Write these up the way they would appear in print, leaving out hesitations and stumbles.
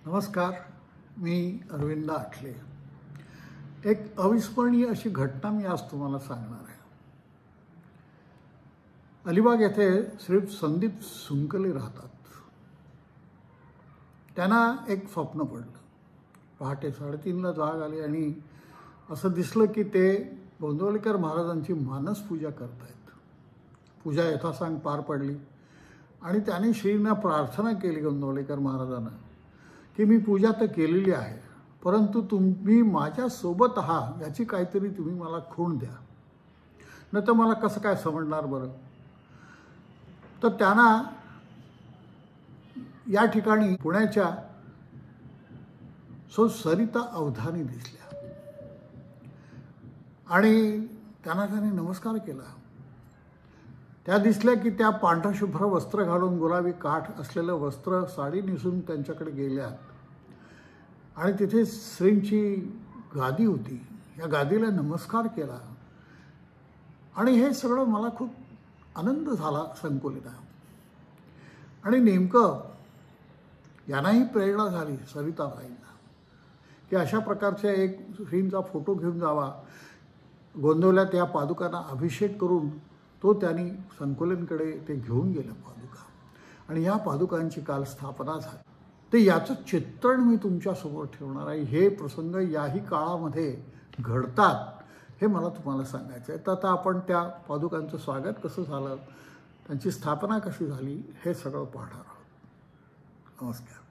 नमस्कार, मी अरविंद आठले. एक अविस्मरणीय अशी घटना मी आज तुम्हाला सांगणार आहे. अलिबाग येथे श्री संदीप सुंकले राहतात. त्यांना एक स्वप्न पडलं. पहाटे 3:30ला जाग आली आणि असं दिसलं की ते गोंदवलेकर महाराजांची मानस पूजा करतायत. पूजा यथासांग पार पडली आणि त्याने श्रींना प्रार्थना केली गोंदवलेकर महाराजांना की मी पूजा तर केलेली आहे, परंतु तुम्ही माझ्यासोबत आहात याची काहीतरी तुम्ही मला खूण द्या, न तर मला कसं काय समजणार बरं. तर त्यांना या ठिकाणी पुण्याच्या सरिता अवधानी दिसल्या आणि त्यांना त्याने नमस्कार केला. त्या दिसल्या की त्या पांढरा शुभ्र वस्त्र घालून गुलाबी काठ असलेलं वस्त्र साडी नेसून त्यांच्याकडे गेल्या आणि तिथे श्रींची गादी होती. या गादीला नमस्कार केला आणि हे सगळं मला खूप आनंद झाला संकुलित. आणि नेमकं यांनाही प्रेरणा झाली सरिताबाईंना की अशा प्रकारच्या एक श्रींचा फोटो घेऊन जावा. गोंदवल्यात या पादुकांना अभिषेक करून तो त्यांनी संकुलनकडे ते घेऊन गेला पादुका आणि या पादुकांची काल स्थापना झाली. ते याचं चित्रण मी तुमच्यासमोर ठेवणार आहे. हे प्रसंग याही काळामध्ये घडतात हे मला तुम्हाला सांगायचं आहे. तर आता आपण त्या पादुकांचं स्वागत कसं झालं, त्यांची स्थापना कशी झाली हे सगळं पाहणार आहोत. नमस्कार.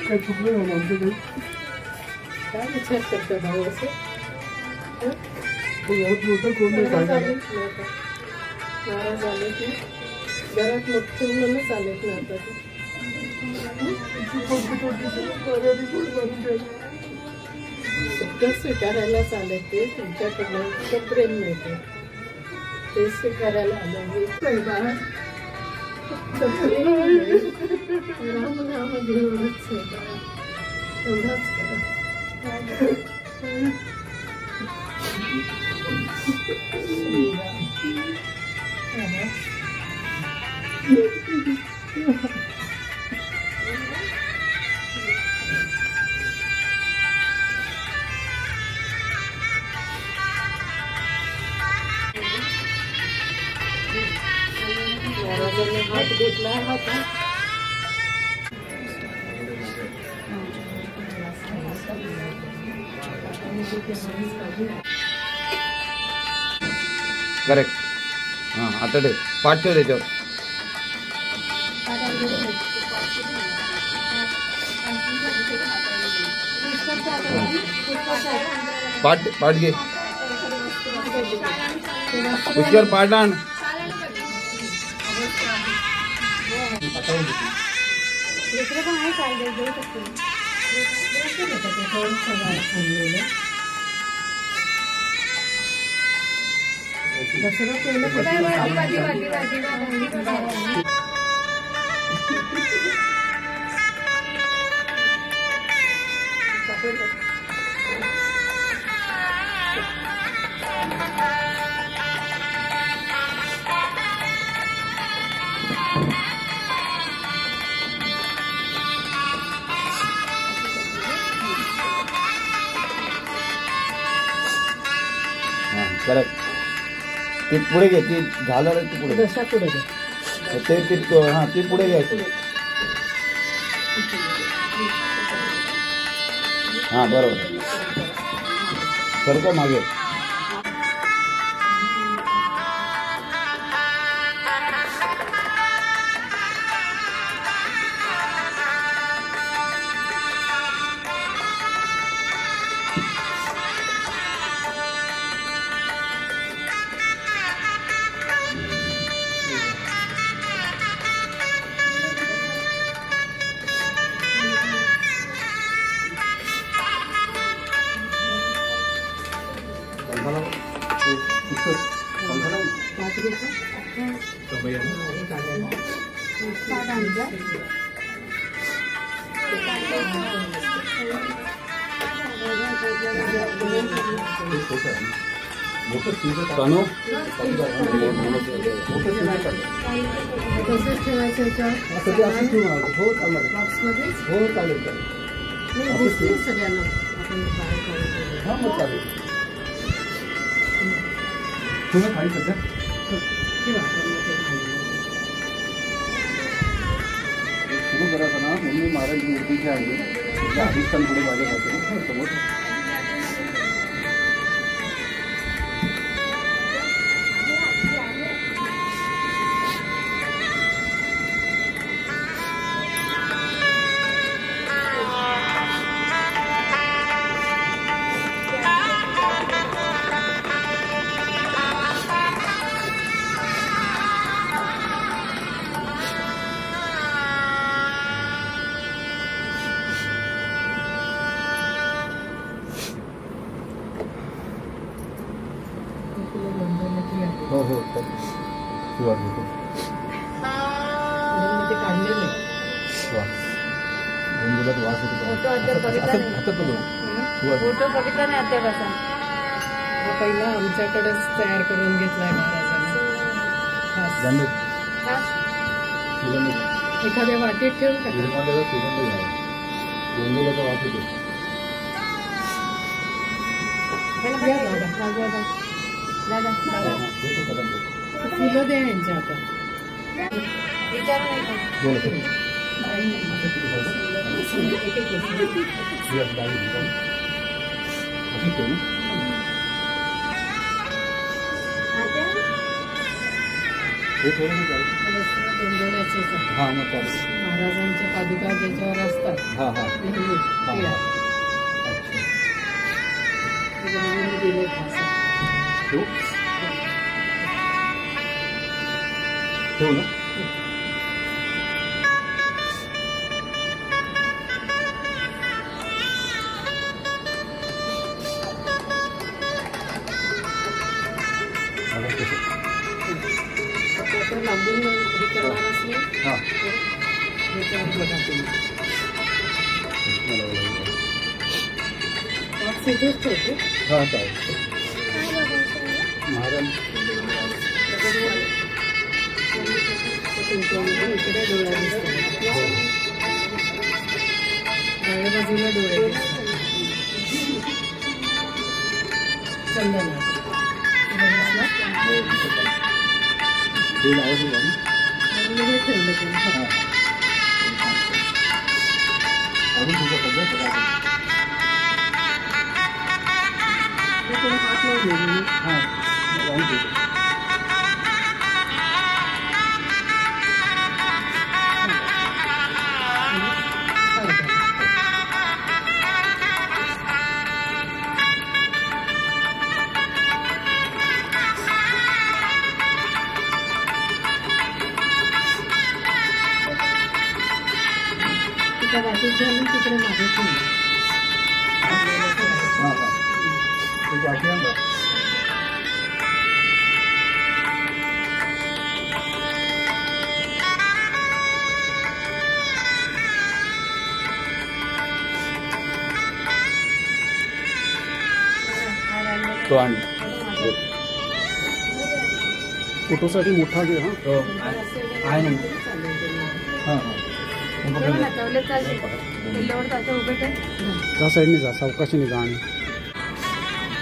काय चुकलं ना आमच्याकडे काय विचार करतो भाऊ असं घरात मोठं कोण नाही सांगायला नाराज आले की घरात मोठे म्हणूनच आलेत ना आता सगळं स्वीकारायलाच आले ते तुमच्याकडनं इतकं प्रेम मिळते ते स्वीकारायला आलं राम नाम घेऊनच एवढाच हात घेतला होता करेक्ट हां आता ठेव पाठ ठेव त्याच्यावर पाठ पाठ घे पुष्कर पाठ आण करेक्ट ती पुढे घे ती झालं ती पुढे दशा पुढे घे ते हां ती पुढे घ्यायची हां बरोबर सरकं मागे तसंच ठेवायचं याच्यावर बॉक्समध्येच. हो चालेल चालेल. नाही दिसतील सगळ्यांना आपण बाहेर काढून ठेवलं. हा मग चालेल. तुम्ही खाली सध्या ठेवा आपण मग ते खाली. सुरू करायचं ना म्हणून महाराज मूर्ती जी आहे त्या अधिष्ठान पुढे माझ्या खाते समोर. हो हो सुरुवात होतो. ते काढलेले गोंधळात वास होतो. फोटो अद्याप बघितला नाही. फोटो बघितला नाही अद्याप असा. हा पहिला आमच्याकडेच तयार करून घेतलाय महाराजांनी. हा? एखाद्या वाटीत ठेवून टाका. गोंधळाचा वास होतो. या दादा. दादा फुलं द्या यांच्या हातात. विचारू नाही का? हा मग चालेल. महाराजांच्या पादुका ज्याच्यावर असतात हा हा नेहमी त्या. त्याच्यामुळे दिले खास. ठेवू ना. आता लांबून हे करणार असले हा ह्याच्यावर बघा तुम्ही. बॉक्स इथेच ठेवते. हा चालेल. महाराज इकडे डोळ्या दिसतात. डाव्या बाजूला डोळे दिसतात. चंदना ते लावायचं का? हे ठेवलं तुम्ही. हा अजून तुझं सगळं हे कोणी हात नाही दिले. हां लावून ठेवतो. त्या वाटेत घालून तिकडे मागे ठेवलं. हां हां ते वाटी आणलं. तो आणि फोटोसाठी मोठा घे. हां आहे ना. हां हां त्या साईडने जा सावकाशीने जा. आणि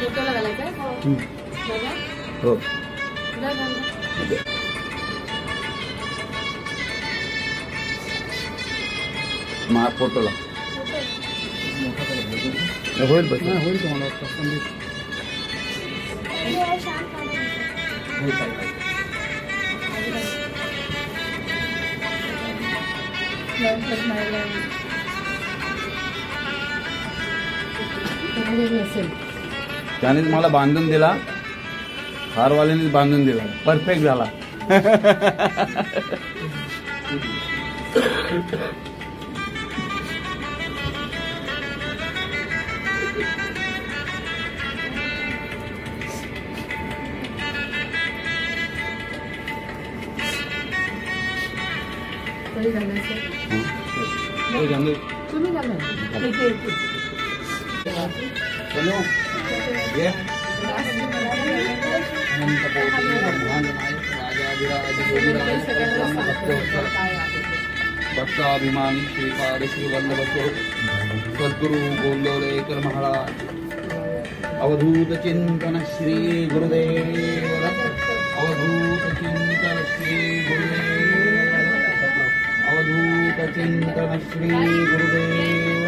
फोटोला घालायचं. हो मा फोटोला होईल बस होईल तुम्हाला वाटतं. संदीप होईल चालेल. नसेल त्यानेच मला बांधून दिला. हारवाल्यानेच बांधून दिला. परफेक्ट झाला. तरी घालायचं. हो, तुम्ही घाला. चलो ये अनंत कोटि ब्रह्मांड नायक राजाधिराज योगिराज परब्रह्म भक्ताभिमानी श्रीपाद श्रीवल्लभ स्वरूप सद्गुरु गोंदवलेकर महाराज अवधूत चिंतन श्री गुरुदेव अवधूत चिंतन श्री गुरुदेव अवधूत चिंतन श्री गुरुदेव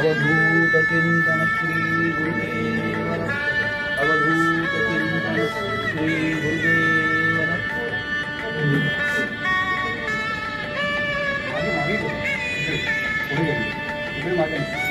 अवधूत चिंतन श्री गुरुदेव अवधूत चिंतन श्री गुरुदेव मागे मागे पुढे मागे